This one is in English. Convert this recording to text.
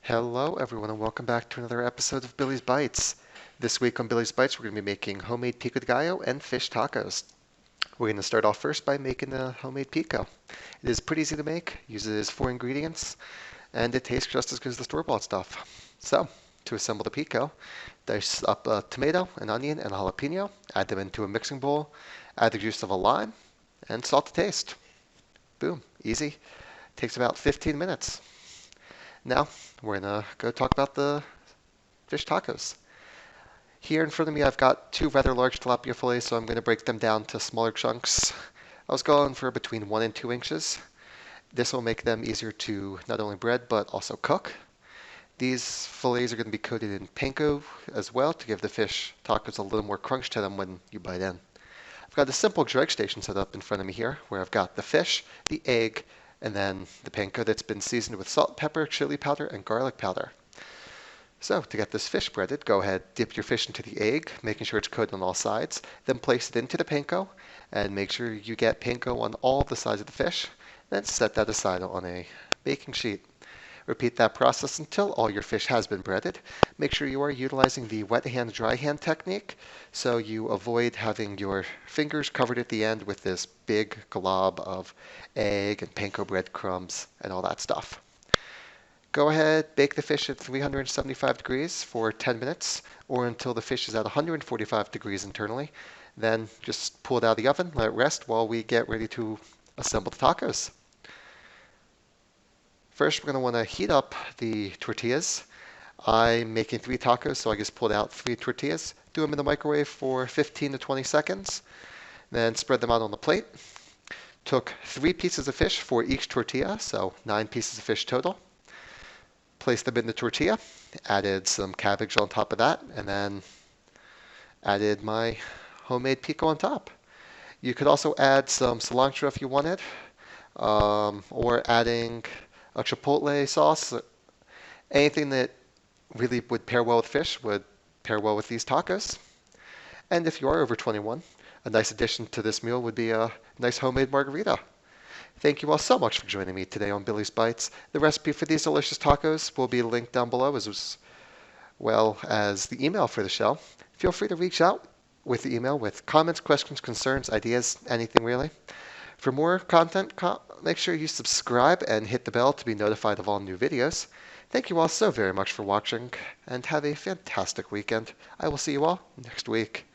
Hello everyone and welcome back to another episode of Billy's Bites. This week on Billy's Bites we're going to be making homemade pico de gallo and fish tacos. We're going to start off first by making the homemade pico. It is pretty easy to make, uses 4 ingredients, and it tastes just as good as the store-bought stuff. So, to assemble the pico, dice up a tomato, an onion, and a jalapeno, add them into a mixing bowl, add the juice of a lime, and salt to taste. Boom, easy. Takes about 15 minutes. Now, we're going to go talk about the fish tacos. Here in front of me, I've got 2 rather large tilapia fillets, so I'm going to break them down to smaller chunks. I was going for between 1 and 2 inches. This will make them easier to not only bread, but also cook. These fillets are going to be coated in panko as well to give the fish tacos a little more crunch to them when you bite in. I've got a simple dredge station set up in front of me here, where I've got the fish, the egg, and then the panko that's been seasoned with salt, pepper, chili powder, and garlic powder. So to get this fish breaded, go ahead, dip your fish into the egg, making sure it's coated on all sides, then place it into the panko, and make sure you get panko on all the sides of the fish, then set that aside on a baking sheet. Repeat that process until all your fish has been breaded. Make sure you are utilizing the wet hand, dry hand technique so you avoid having your fingers covered at the end with this big glob of egg and panko breadcrumbs and all that stuff. Go ahead, bake the fish at 375 degrees for 10 minutes or until the fish is at 145 degrees internally. Then just pull it out of the oven, let it rest while we get ready to assemble the tacos. First, we're going to want to heat up the tortillas. I'm making 3 tacos, so I just pulled out 3 tortillas. Do them in the microwave for 15 to 20 seconds. Then spread them out on the plate. Took 3 pieces of fish for each tortilla, so 9 pieces of fish total. Placed them in the tortilla. Added some cabbage on top of that, and then added my homemade pico on top. You could also add some cilantro if you wanted, or adding a chipotle sauce. Anything that really would pair well with fish would pair well with these tacos. And if you are over 21, a nice addition to this meal would be a nice homemade margarita. Thank you all so much for joining me today on Billy's Bites. The recipe for these delicious tacos will be linked down below as well as the email for the show. Feel free to reach out with the email with comments, questions, concerns, ideas, anything really. For more content, make sure you subscribe and hit the bell to be notified of all new videos. Thank you all so very much for watching, and have a fantastic weekend. I will see you all next week.